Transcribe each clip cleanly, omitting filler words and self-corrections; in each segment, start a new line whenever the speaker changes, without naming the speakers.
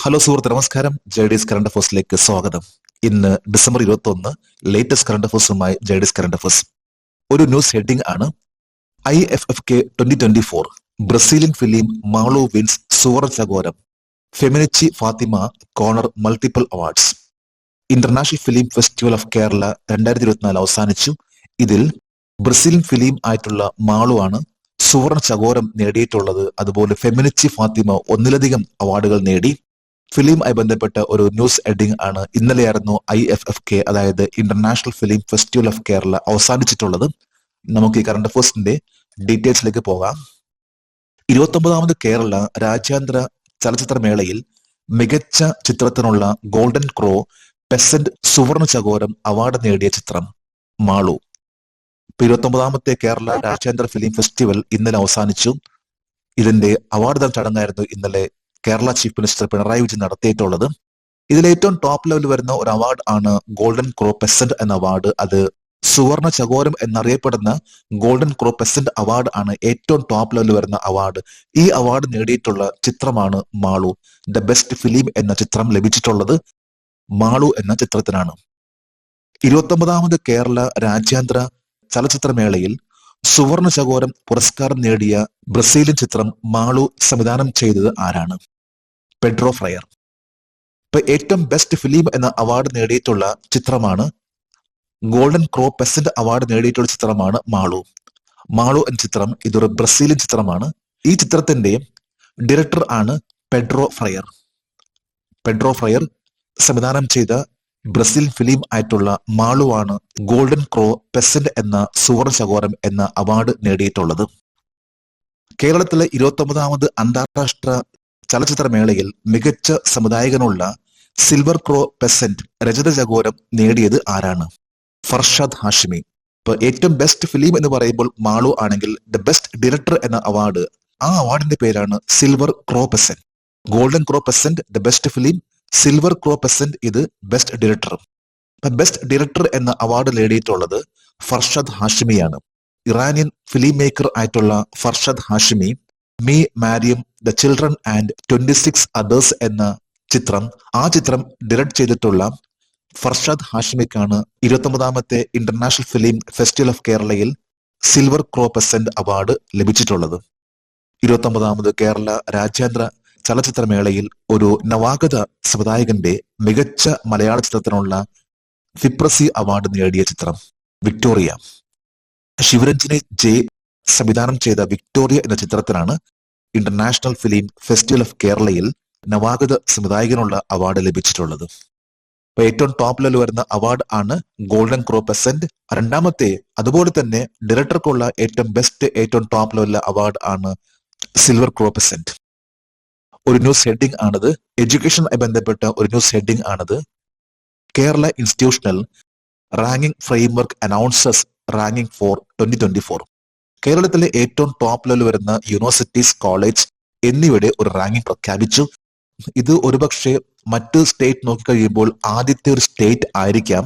Hello സുഹൃത്ത്, നമസ്കാരം. JDS current അഫേഴ്സിലേക്ക് സ്വാഗതം. ഇന്ന് ഡിസംബർ 21, ലേറ്റസ്റ്റ് കറണ്ട് അഫേഴ്സുമായി ജെഡിഎസ് കറണ്ട് അഫേഴ്സ്. ഒരു ന്യൂസ് ഹെഡിംഗ് ആണ് IFFK 2024 Brazilian film Malu wins Suvarna Chakoram. Feminichi Fathima corner multiple awards. International film festival of Kerala 2024 അവസാനിച്ചു. ഇതിൽ ബ്രസീലിയൻ ഫിലിം ആയിട്ടുള്ള മാളു ആണ് സുവർണ ചകോരം നേടിയിട്ടുള്ളത്. അതുപോലെ ഫെമിനിച്ചി ഫാത്തിമ ഒന്നിലധികം അവാർഡുകൾ നേടി. ഫിലിമായി ബന്ധപ്പെട്ട ഒരു ന്യൂസ് ഹെഡിംഗ് ആണ്. ഇന്നലെയായിരുന്നു IFFK, അതായത് international film festival of Kerala അവസാനിച്ചിട്ടുള്ളത്. നമുക്ക് ഈ കറണ്ട് അഫേഴ്സിന്റെ ഡീറ്റെയിൽസിലേക്ക് പോകാം. 29ാമത് കേരള രാജ്യാന്തര ചലച്ചിത്രമേളയിൽ മികച്ച ചിത്രത്തിനുള്ള ഗോൾഡൻ ക്രോ പെസന്റ് സുവർണ ചകോരം അവാർഡ് നേടിയ ചിത്രം മാളു. 29ാമത്തെ കേരള രാജ്യാന്തര ഫിലിം ഫെസ്റ്റിവൽ ഇന്നലെ അവസാനിച്ചു. ഇതിന്റെ അവാർഡ് ചടങ്ങായിരുന്നു ഇന്നലെ കേരള ചീഫ് മിനിസ്റ്റർ പിണറായി വിജയൻ നടത്തിയിട്ടുള്ളത്. ഇതിൽ ഏറ്റവും ടോപ്പ് ലെവൽ വരുന്ന ഒരു അവാർഡ് ആണ് ഗോൾഡൻ ക്രോ പെസന്റ് എന്ന അവാർഡ്. അത് സുവർണ ചകോരം എന്നറിയപ്പെടുന്ന ഗോൾഡൻ ക്രോ പെസന്റ് അവാർഡ് ആണ് ഏറ്റവും ടോപ്പ് ലെവൽ വരുന്ന അവാർഡ്. ഈ അവാർഡ് നേടിയിട്ടുള്ള ചിത്രമാണ് മാളു. ദ ബെസ്റ്റ് ഫിലിം എന്ന ചിത്രം ലഭിച്ചിട്ടുള്ളത് മാളു എന്ന ചിത്രത്തിനാണ്. 29ാമത് കേരള രാജ്യാന്തര ചലച്ചിത്രമേളയിൽ സുവർണ ചകോരം പുരസ്കാരം നേടിയ ബ്രസീലിയൻ ചിത്രം മാളു സംവിധാനം ചെയ്തത് ആരാണ്? Pedro fryer. ഇപ്പൊ ഏറ്റവും ബെസ്റ്റ് ഫിലിം എന്ന അവാർഡ് നേടിയിട്ടുള്ള ചിത്രമാണ്, ഗോൾഡൻ ക്രോ പെസന്റ് അവാർഡ് നേടിയിട്ടുള്ള ചിത്രമാണ് മാളു. മാളു എന്ന ചിത്രം ഇതൊരു ബ്രസീലിയൻ ചിത്രമാണ്. ഈ ചിത്രത്തിന്റെ ഡയറക്ടർ ആണ് പെഡ്രോ ഫ്രയർ. പെഡ്രോ ഫ്രയർ സംവിധാനം ചെയ്ത ബ്രസീൽ ഫിലിം ആയിട്ടുള്ള മാളു ആണ് ഗോൾഡൻ ക്രോ പെസന്റ് എന്ന സുവർണ ചകോരം എന്ന അവാർഡ് നേടിയിട്ടുള്ളത്. കേരളത്തിലെ 29ാമത് അന്താരാഷ്ട്ര ചലച്ചിത്രമേളയിൽ മികച്ച സംവിധായകനുള്ള സിൽവർ ക്രോ പെസന്റ് രജത ചകോരം നേടിയത് ആരാണ്? ഫർഷാദ് ഹാഷിമി. ഇപ്പൊ ഏറ്റവും ബെസ്റ്റ് ഫിലിം എന്ന് പറയുമ്പോൾ മാളു ആണെങ്കിൽ ദ ബെസ്റ്റ് ഡയറക്ടർ എന്ന അവാർഡ്, ആ അവാർഡിന്റെ പേരാണ് silver crow pheasant. Golden crow pheasant the best film, silver crow pheasant ഇത് ബെസ്റ്റ് ഡയറക്ടർ. ബെസ്റ്റ് ഡയറക്ടർ എന്ന അവാർഡ് നേടിയിട്ടുള്ളത് ഫർഷാദ് ഹാഷിമിയാണ്. ഇറാനിയൻ ഫിലിം മേക്കർ ആയിട്ടുള്ള Farshad Hashemi me Maryam, the children and 26 others എന്ന ചിത്രം, ആ ചിത്രം ഡയറക്ട് ചെയ്തിട്ടുള്ള ഫർഷാദ് ഹാഷിമിക്കാണ് 29ാമത്തെ ഇന്റർനാഷണൽ ഫിലിം ഫെസ്റ്റിവൽ ഓഫ് കേരളയിൽ സിൽവർ ക്രോ പെസന്റ് അവാർഡ് ലഭിച്ചിട്ടുള്ളത്. 29ാമത് കേരള രാജ്യാന്തര ചലച്ചിത്രമേളയിൽ ഒരു നവാഗത സംവിധായകന്റെ മികച്ച മലയാള ചിത്രത്തിനുള്ള ഫിപ്രസി അവാർഡ് നേടിയ ചിത്രം വിക്ടോറിയ. ശിവരഞ്ജനി ജെ സംവിധാനം ചെയ്ത വിക്ടോറിയ എന്ന ചിത്രത്തിനാണ് ഇന്റർനാഷണൽ ഫിലിം ഫെസ്റ്റിവൽ ഓഫ് കേരളയിൽ നവാഗത സംവിധായകനുള്ള അവാർഡ് ലഭിച്ചിട്ടുള്ളത്. ഏറ്റവും ടോപ്പ് ലെവൽ വരുന്ന അവാർഡ് ആണ് ഗോൾഡൻ ക്രോ പെസന്റ്. രണ്ടാമത്തെ അതുപോലെ തന്നെ ഡയറക്ടർക്കുള്ള ഏറ്റവും ബെസ്റ്റ് ഏറ്റവും ടോപ്പ് ലെവൽ അവാർഡ് ആണ് സിൽവർ ക്രോ പെസന്റ്. ഒരു ന്യൂസ് ഹെഡിംഗ് ആണത്, എഡ്യൂക്കേഷനുമായി ബന്ധപ്പെട്ട ഒരു ന്യൂസ് ഹെഡിംഗ് ആണത്. Kerala institutional ranking framework announces ranking for 2024. കേരളത്തിലെ ഏറ്റവും ടോപ്പ് ലെവൽ വരുന്ന യൂണിവേഴ്സിറ്റീസ്, കോളേജ് എന്നിവയുടെ ഒരു റാങ്കിംഗ് പ്രഖ്യാപിച്ചു. ഇത് ഒരുപക്ഷെ മറ്റ് സ്റ്റേറ്റ് നോക്കിക്കഴിയുമ്പോൾ ആദ്യത്തെ ഒരു സ്റ്റേറ്റ് ആയിരിക്കാം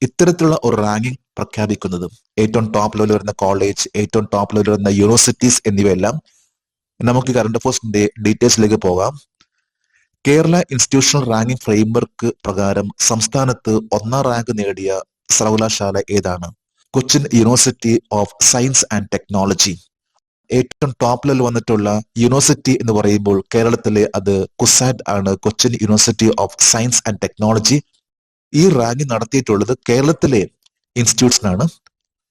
ഇത്തരത്തിലുള്ള ഒരു റാങ്കിംഗ് പ്രഖ്യാപിക്കുന്നത്. ഏറ്റവും ടോപ്പ് ലെവൽ വരുന്ന കോളേജ്, ഏറ്റവും ടോപ്പ് ലെവൽ വരുന്ന യൂണിവേഴ്സിറ്റീസ് എന്നിവയെല്ലാം. നമുക്ക് കറണ്ട് അഫയേഴ്സിന്റെ ഡീറ്റെയിൽസിലേക്ക് പോകാം. കേരള ഇൻസ്റ്റിറ്റ്യൂഷണൽ റാങ്കിംഗ് ഫ്രെയിംവർക്ക് പ്രകാരം സംസ്ഥാനത്ത് 1ാം റാങ്ക് നേടിയ സർവകലാശാല ഏതാണ്? Cochin university of science and technology. ഏറ്റവും ടോപ്പ് ലെവൽ വന്നിട്ടുള്ള യൂണിവേഴ്സിറ്റി എന്ന് പറയുമ്പോൾ കേരളത്തിലെ അത് കുസാറ്റ് ആണ്, Cochin university of science and technology. ഈ റാങ്കിംഗ് നടത്തിയിട്ടുള്ളത് കേരളത്തിലെ ഇൻസ്റ്റിറ്റ്യൂഷനാണ്.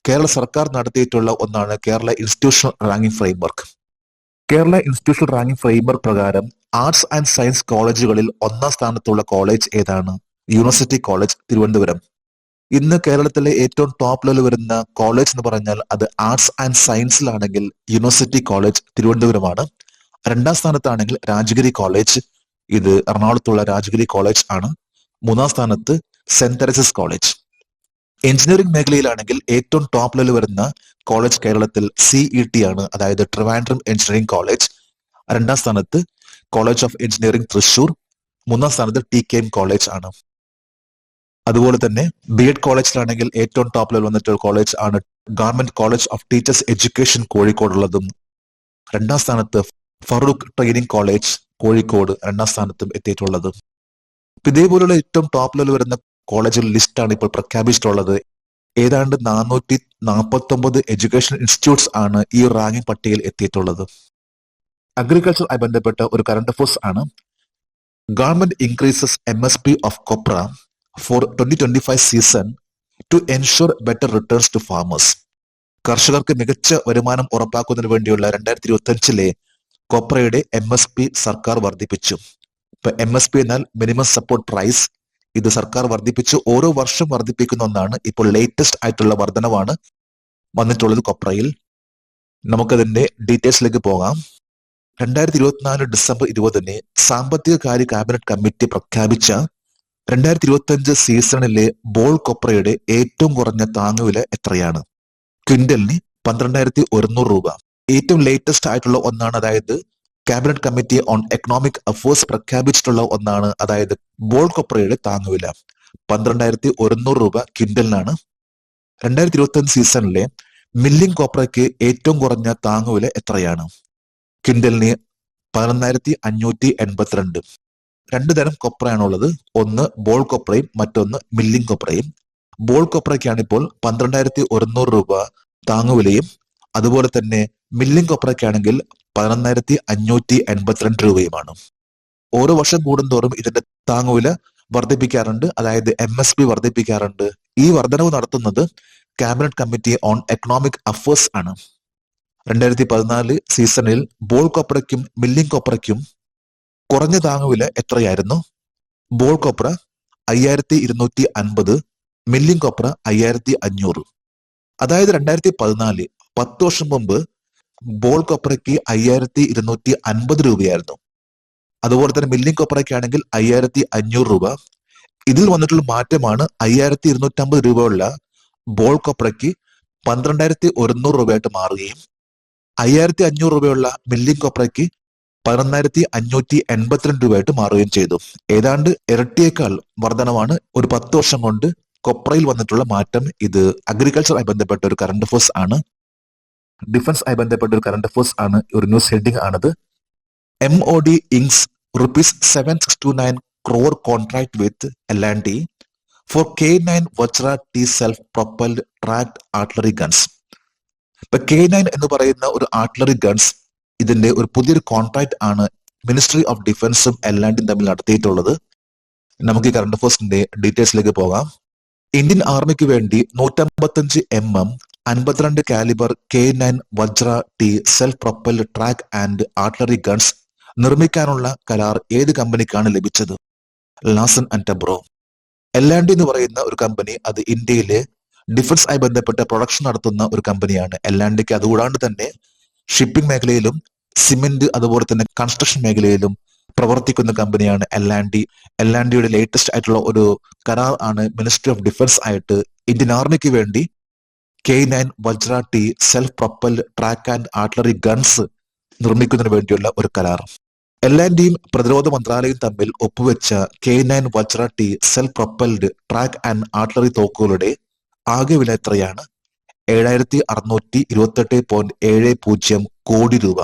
കേരള സർക്കാർ നടത്തിയിട്ടുള്ള ഒന്നാണ് Kerala institutional ranking framework. Kerala institutional ranking framework പ്രകാരം ആർട്സ് ആൻഡ് സയൻസ് കോളേജുകളിൽ 1ാം സ്ഥാനത്തുള്ള കോളേജ് ഏതാണ്? University college Thiruvananthapuram. ഇന്ന് കേരളത്തിലെ ഏറ്റവും ടോപ്പ് ലെവൽ വരുന്ന കോളേജ് എന്ന് പറഞ്ഞാൽ അത് ആർട്സ് ആൻഡ് സയൻസിലാണെങ്കിൽ യൂണിവേഴ്സിറ്റി കോളേജ് തിരുവനന്തപുരമാണ്. 2ാം സ്ഥാനത്താണെങ്കിൽ രാജഗിരി കോളേജ്, ഇത് എറണാകുളത്തുള്ള രാജഗിരി കോളേജ് ആണ്. 3ാം സ്ഥാനത്ത് സെന്റ് തെരേസസ് കോളേജ്. എഞ്ചിനീയറിംഗ് മേഖലയിലാണെങ്കിൽ ഏറ്റവും ടോപ്പ് ലെവൽ വരുന്ന കോളേജ് കേരളത്തിൽ CET ആണ്, അതായത് ട്രിവാൻഡ്രം എഞ്ചിനീയറിംഗ് കോളേജ്. 2ാം സ്ഥാനത്ത് കോളേജ് ഓഫ് എഞ്ചിനീയറിംഗ് തൃശൂർ. 3ാം സ്ഥാനത്ത് TKM കോളേജ് ആണ്. അതുപോലെ തന്നെ B.Ed കോളേജിലാണെങ്കിൽ ഏറ്റവും ടോപ്പ് ലെവൽ വന്നിട്ടുള്ള കോളേജ് ആണ് government college of teachers education കോഴിക്കോടുള്ളതും. 2ാം സ്ഥാനത്ത് ഫറൂഖ് ട്രെയിനിങ് കോളേജ്. കോഴിക്കോട് 2ാം സ്ഥാനത്തും എത്തിയിട്ടുള്ളത്. ഇതേപോലുള്ള ഏറ്റവും ടോപ്പ് ലെവൽ വരുന്ന കോളേജുകൾ ലിസ്റ്റാണ് ഇപ്പോൾ പ്രഖ്യാപിച്ചിട്ടുള്ളത്. ഏതാണ്ട് 449 എഡ്യൂക്കേഷൻ ഇൻസ്റ്റിറ്റ്യൂട്ട്സ് ആണ് ഈ റാങ്കിംഗ് പട്ടികയിൽ എത്തിയിട്ടുള്ളത്. അഗ്രികൾച്ചറുമായി ബന്ധപ്പെട്ട ഒരു കറണ്ട് അഫയേഴ്സ് ആണ്. Government increases MSP of copra for 2025 season to ensure better returns to farmers. കർഷകർക്ക് മികച്ച വരുമാനം ഉറപ്പാക്കുന്നതിന് വേണ്ടിയുള്ള 2025 കൊപ്രയുടെ MSP സർക്കാർ വർദ്ധിപ്പിച്ചു. ഇപ്പൊ MSP എന്നാൽ മിനിമം സപ്പോർട്ട് പ്രൈസ്. ഇത് സർക്കാർ വർദ്ധിപ്പിച്ചു. ഓരോ വർഷം വർദ്ധിപ്പിക്കുന്ന ഒന്നാണ്. ഇപ്പോൾ ലേറ്റസ്റ്റ് ആയിട്ടുള്ള വർധനവാണ് വന്നിട്ടുള്ളത് കൊപ്രയിൽ. നമുക്കതിന്റെ ഡീറ്റെയിൽസിലേക്ക് പോകാം. 2024 ഡിസംബർ 20 സാമ്പത്തിക കാര്യ ക്യാബിനറ്റ് കമ്മിറ്റി പ്രഖ്യാപിച്ച 2025 സീസണിലെ ബോൾ കൊപ്രയുടെ ഏറ്റവും കുറഞ്ഞ താങ്ങുവില എത്രയാണ്? ക്വിന്റലിന് 12,100 രൂപ. ഏറ്റവും ലേറ്റസ്റ്റ് ആയിട്ടുള്ള ഒന്നാണ്. അതായത് cabinet committee on economic affairs പ്രഖ്യാപിച്ചിട്ടുള്ള ഒന്നാണ്. അതായത് ബോൾ കൊപ്രയുടെ താങ്ങുവില 12,100 രൂപ ക്വിന്റലിനാണ്. 2025 സീസണിലെ മില്ലിംഗ് കൊപ്രയ്ക്ക് ഏറ്റവും കുറഞ്ഞ താങ്ങുവില എത്രയാണ്? ക്വിന്റലിന് 11,582. 2 തരം കൊപ്രയാണുള്ളത്. ഒന്ന് ബോൾ കൊപ്രയും മറ്റൊന്ന് മില്ലിംഗ് കൊപ്രയും. ബോൾ കൊപ്രയ്ക്കാണ് ഇപ്പോൾ 12,100 രൂപ താങ്ങുവിലയും, അതുപോലെ തന്നെ മില്ലിംഗ് കൊപ്രയ്ക്കാണെങ്കിൽ 11,582 രൂപയുമാണ്. ഓരോ വർഷം കൂടുന്തോറും ഇതിന്റെ താങ്ങുവില വർദ്ധിപ്പിക്കാറുണ്ട്. അതായത് MSP വർദ്ധിപ്പിക്കാറുണ്ട്. ഈ വർധനവ് നടത്തുന്നത് cabinet committee on economic affairs ആണ്. 2014 സീസണിൽ ബോൾ കൊപ്രയ്ക്കും മില്ലിംഗ് കൊപ്രയ്ക്കും കുറഞ്ഞ താങ്ങുവില എത്രയായിരുന്നു? ബോൾ കൊപ്ര 5,250, മില്ലിംഗ് കൊപ്ര 5,500. അതായത് 2014 10 വർഷം മുമ്പ് ബോൾ കൊപ്രയ്ക്ക് 5,250 രൂപയായിരുന്നു. അതുപോലെ തന്നെ മില്ലിംഗ് കൊപ്രയ്ക്കാണെങ്കിൽ 5,500 രൂപ. ഇതിൽ വന്നിട്ടുള്ള മാറ്റമാണ് 5,250 രൂപയുള്ള ബോൾ കൊപ്രയ്ക്ക് 12,100 രൂപയായിട്ട് മാറുകയും 5,500 രൂപയുള്ള മില്ലിംഗ് കൊപ്രയ്ക്ക് 11,582 രൂപയായിട്ട് മാറുകയും ചെയ്തു. ഏതാണ്ട് ഇരട്ടിയേക്കാൾ വർധനമാണ് ഒരു 10 വർഷം കൊണ്ട് കൊപ്രയിൽ വന്നിട്ടുള്ള മാറ്റം. ഇത് അഗ്രികൾച്ചറുമായി ബന്ധപ്പെട്ട ഒരു കറണ്ട് അഫയേഴ്സ് ആണ്. ഡിഫൻസ് ആയി ബന്ധപ്പെട്ട ഒരു കറണ്ട് അഫയേഴ്സ് ആണ്. ഒരു ന്യൂസ് ഹെഡിംഗ് ആണത്. MOD inks ₹769 crore contract with L&T for K9 Vajra T self-propelled tracked artillery guns. ഇപ്പൊ K9 എന്ന് പറയുന്ന ഒരു ആർട്ടിലറി ഗൺസ്, ഇതിന്റെ ഒരു പുതിയൊരു കോൺട്രാക്ട് ആണ് മിനിസ്ട്രി ഓഫ് ഡിഫൻസും L&Tയും തമ്മിൽ നടത്തിയിട്ടുള്ളത്. നമുക്ക് ഈ കറണ്ട് അഫയേഴ്സിന്റെ ഡീറ്റെയിൽസിലേക്ക് പോകാം. ഇന്ത്യൻ ആർമിക്ക് വേണ്ടി 155 mm 52 calibre K9 Vajra T self propelled track and artillery guns നിർമ്മിക്കാനുള്ള കരാർ ഏത് കമ്പനിക്കാണ് ലഭിച്ചത്? Larsen and ടബ്രോ. L&T എന്ന് പറയുന്ന ഒരു കമ്പനി, അത് ഇന്ത്യയിലെ ഡിഫൻസ് ആയി ബന്ധപ്പെട്ട പ്രൊഡക്ഷൻ നടത്തുന്ന ഒരു കമ്പനിയാണ്. L&Tക്ക് അതുകൂടാണ്ട് തന്നെ ഷിപ്പിംഗ് മേഖലയിലും സിമെന്റ് അതുപോലെ തന്നെ കൺസ്ട്രക്ഷൻ മേഖലയിലും പ്രവർത്തിക്കുന്ന കമ്പനിയാണ് L&T. L&Tയുടെ ലേറ്റസ്റ്റ് ആയിട്ടുള്ള ഒരു കരാർ ആണ് മിനിസ്ട്രി ഓഫ് ഡിഫൻസ് ആയിട്ട് ഇന്ത്യൻ ആർമിക്ക് വേണ്ടി K9 Vajra T self propelled track and artillery guns നിർമ്മിക്കുന്നതിന് വേണ്ടിയുള്ള ഒരു കരാർ. L&Tയും പ്രതിരോധ മന്ത്രാലയവും തമ്മിൽ ഒപ്പുവെച്ച K9 Vajra T self propelled track and artillery തോക്കുകളുടെ ആകെ വില എത്രയാണ്? 7,628.70 കോടി രൂപ.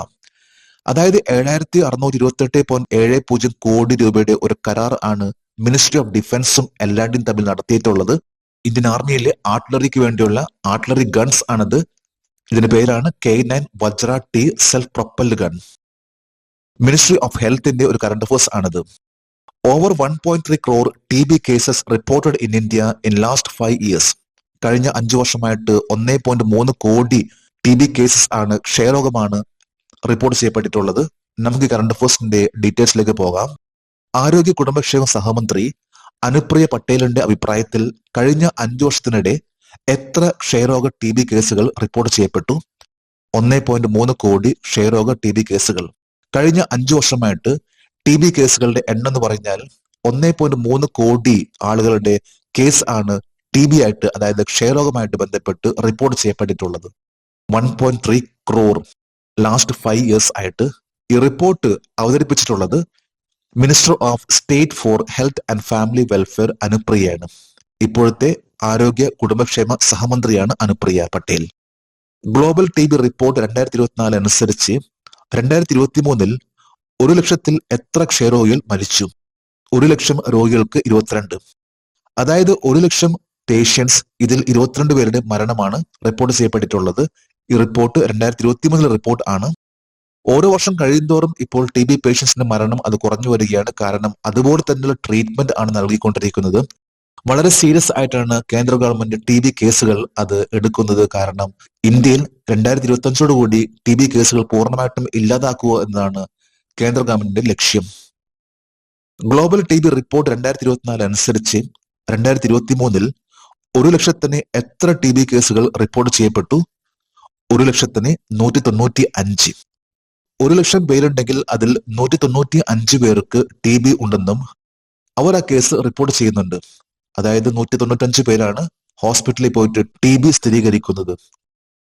അതായത് 7,628.70 കോടി രൂപയുടെ ഒരു കരാർ ആണ് മിനിസ്ട്രി ഓഫ് ഡിഫൻസും L&Tയും തമ്മിൽ നടത്തിയിട്ടുള്ളത്. ഇന്ത്യൻ ആർമിയിലെ ആർട്ടിലറിക്ക് വേണ്ടിയുള്ള ആർട്ടിലറി ഗൺസ് ആണത്. ഇതിന്റെ പേരാണ് K9 Vajra T self propelled gun. Ministry of ഹെൽത്തിന്റെ ഒരു കറണ്ട് അഫയേഴ്സ് ആണത്. Over 1.3 crore TB cases reported in India in last 5 years. കഴിഞ്ഞ 5 വർഷമായിട്ട് 1.3 കോടി TB കേസസ് ആണ്, ക്ഷയരോഗമാണ് റിപ്പോർട്ട് ചെയ്യപ്പെട്ടിട്ടുള്ളത്. നമുക്ക് കറണ്ട് അഫയേഴ്സിന്റെ ഡീറ്റെയിൽസിലേക്ക് പോകാം. ആരോഗ്യ കുടുംബക്ഷേമ സഹമന്ത്രി അനുപ്രിയ പട്ടേലിന്റെ അഭിപ്രായത്തിൽ കഴിഞ്ഞ 5 വർഷത്തിനിടെ എത്ര ക്ഷയരോഗ TB കേസുകൾ റിപ്പോർട്ട് ചെയ്യപ്പെട്ടു? 1.3 കോടി ക്ഷയരോഗ TB കേസുകൾ. കഴിഞ്ഞ 5 വർഷമായിട്ട് TB കേസുകളുടെ എണ്ണം എന്ന് പറഞ്ഞാൽ 1.3 കോടി ആളുകളുടെ കേസ് ആണ് TB ആയിട്ട്, അതായത് ക്ഷയരോഗമായിട്ട് ബന്ധപ്പെട്ട് റിപ്പോർട്ട് ചെയ്യപ്പെട്ടിട്ടുള്ളത്. 1.3 crore ലാസ്റ്റ് 5 years ആയിട്ട്. ഈ റിപ്പോർട്ട് അവതരിപ്പിച്ചിട്ടുള്ളത് minister of state for health and family welfare അനുപ്രിയയാണ്. ഇപ്പോഴത്തെ ആരോഗ്യ കുടുംബക്ഷേമ സഹമന്ത്രിയാണ് Anupriya Patel. Global TB report 2024 അനുസരിച്ച് 2023 1,00,000 എത്ര ക്ഷയരോഗികൾ മരിച്ചു? 1,00,000 രോഗികൾക്ക് 22. അതായത് 1,00,000 പേഷ്യൻസ്, ഇതിൽ 22 പേരുടെ മരണമാണ് റിപ്പോർട്ട് ചെയ്യപ്പെട്ടിട്ടുള്ളത്. ഈ റിപ്പോർട്ട് 2023 റിപ്പോർട്ട് ആണ്. ഓരോ വർഷം കഴിയുന്തോറും ഇപ്പോൾ ടി ബി പേഷ്യൻസിന്റെ മരണം അത് കുറഞ്ഞു വരികയാണ്. കാരണം അതുപോലെ തന്നെയുള്ള ട്രീറ്റ്മെന്റ് ആണ് നൽകിക്കൊണ്ടിരിക്കുന്നത്. വളരെ സീരിയസ് ആയിട്ടാണ് കേന്ദ്ര ഗവൺമെന്റ് ടി ബി കേസുകൾ അത് എടുക്കുന്നത്. കാരണം ഇന്ത്യയിൽ 2025 കൂടി ടി ബി കേസുകൾ പൂർണ്ണമായിട്ടും ഇല്ലാതാക്കുക എന്നതാണ് കേന്ദ്ര ഗവൺമെന്റിന്റെ ലക്ഷ്യം. ഗ്ലോബൽ ടി ബി റിപ്പോർട്ട് 2024 അനുസരിച്ച് 2023 1,00,000 എത്ര ടി ബി കേസുകൾ റിപ്പോർട്ട് ചെയ്യപ്പെട്ടു? 1,195. 1,00,000 പേരുണ്ടെങ്കിൽ അതിൽ 195 പേർക്ക് ടി ബി ഉണ്ടെന്നും അവർ ആ കേസ് റിപ്പോർട്ട് ചെയ്യുന്നുണ്ട്. അതായത് 195 പേരാണ് ഹോസ്പിറ്റലിൽ പോയിട്ട് ടി ബി സ്ഥിരീകരിക്കുന്നത്.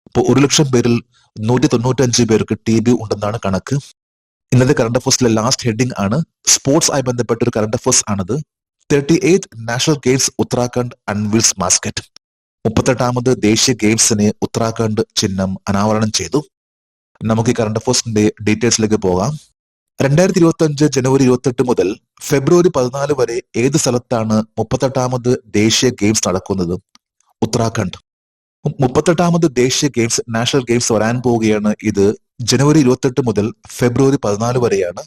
അപ്പോൾ 1,00,000 പേരിൽ 195 പേർക്ക് ടി ബി ഉണ്ടെന്നാണ് കണക്ക്. ഇന്നത്തെ കറണ്ട് അഫേഴ്സിലെ ലാസ്റ്റ് ഹെഡിങ് ആണ്. സ്പോർട്സ് ആയി ബന്ധപ്പെട്ട ഒരു കറണ്ട് അഫേഴ്സ് ആണത്. 38th national games Uttarakhand unveils mascot. 38ാമത് ദേശീയ ഗെയിംസിന് ഉത്തരാഖണ്ഡ് ചിഹ്നം അനാവരണം ചെയ്തു. നമുക്ക് ഈ കറണ്ട് അഫേഴ്സിന്റെ ഡീറ്റെയിൽസിലേക്ക് പോകാം. 2025 ജനുവരി 28 മുതൽ ഫെബ്രുവരി 14 വരെ ഏത് സ്ഥലത്താണ് 38ാമത് ദേശീയ ഗെയിംസ് നടക്കുന്നത്? ഉത്തരാഖണ്ഡ്. 38ാമത് ദേശീയ ഗെയിംസ് നാഷണൽ ഗെയിംസ് വരാൻ പോവുകയാണ്. ഇത് ജനുവരി 28 മുതൽ ഫെബ്രുവരി 14 വരെയാണ്.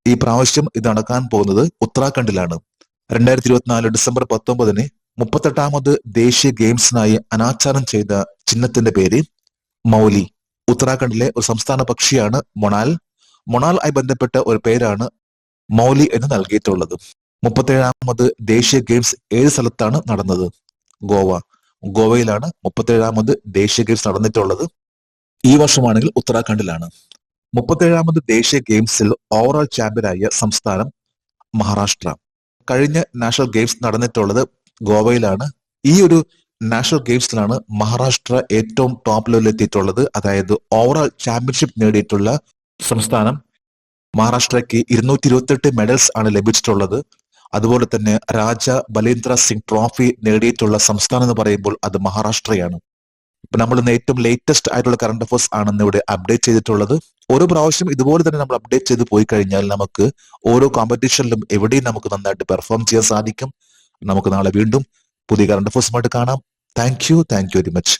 ഈ പ്രാവശ്യം ഇത് നടക്കാൻ പോകുന്നത് ഉത്തരാഖണ്ഡിലാണ്. 2024 ഡിസംബർ 19 38ാമത് ദേശീയ ഗെയിംസിനായി അനാച്ഛാദനം ചെയ്ത ചിഹ്നത്തിന്റെ പേര് മൗലി. ഉത്തരാഖണ്ഡിലെ ഒരു സംസ്ഥാന പക്ഷിയാണ് മൊണാൽ. മൊണാൽ ആയി ബന്ധപ്പെട്ട ഒരു പേരാണ് മൗലി എന്ന് നൽകിയിട്ടുള്ളത്. 37ാമത് ദേശീയ ഗെയിംസ് ഏത് സ്ഥലത്താണ് നടന്നത്? ഗോവ. ഗോവയിലാണ് 37ാമത് ദേശീയ ഗെയിംസ് നടന്നിട്ടുള്ളത്. ഈ വർഷമാണെങ്കിൽ ഉത്തരാഖണ്ഡിലാണ്. 37ാമത് ദേശീയ ഗെയിംസിൽ ഓവറോൾ ചാമ്പ്യനായ സംസ്ഥാനം മഹാരാഷ്ട്ര. കഴിഞ്ഞ നാഷണൽ ഗെയിംസ് നടന്നിട്ടുള്ളത് ഗോവയിലാണ്. ഈ ഒരു നാഷണൽ ഗെയിംസിലാണ് മഹാരാഷ്ട്ര ഏറ്റവും ടോപ്പ് ലെവലിൽ എത്തിയിട്ടുള്ളത്. അതായത് ഓവറോൾ ചാമ്പ്യൻഷിപ്പ് നേടിയിട്ടുള്ള സംസ്ഥാനം മഹാരാഷ്ട്രയ്ക്ക് 228 മെഡൽസ് ആണ് ലഭിച്ചിട്ടുള്ളത്. അതുപോലെ തന്നെ രാജ ബലേന്ദ്ര സിംഗ് ട്രോഫി നേടിയിട്ടുള്ള സംസ്ഥാനം എന്ന് പറയുമ്പോൾ അത് മഹാരാഷ്ട്രയാണ്. ഇപ്പൊ നമ്മൾ ഇന്ന് ഏറ്റവും ലേറ്റസ്റ്റ് ആയിട്ടുള്ള കറണ്ട് അഫേഴ്സ് ആണെന്ന് ഇവിടെ അപ്ഡേറ്റ് ചെയ്തിട്ടുള്ളത്. ഓരോ പ്രാവശ്യം ഇതുപോലെ തന്നെ നമ്മൾ അപ്ഡേറ്റ് ചെയ്ത് പോയി കഴിഞ്ഞാൽ നമുക്ക് ഓരോ കോമ്പറ്റീഷനിലും എവിടെയും നമുക്ക് നന്നായിട്ട് പെർഫോം ചെയ്യാൻ സാധിക്കും. നമുക്ക് നാളെ വീണ്ടും പുതിയ കറണ്ട് അഫേഴ്സുമായിട്ട് കാണാം. Thank you very much.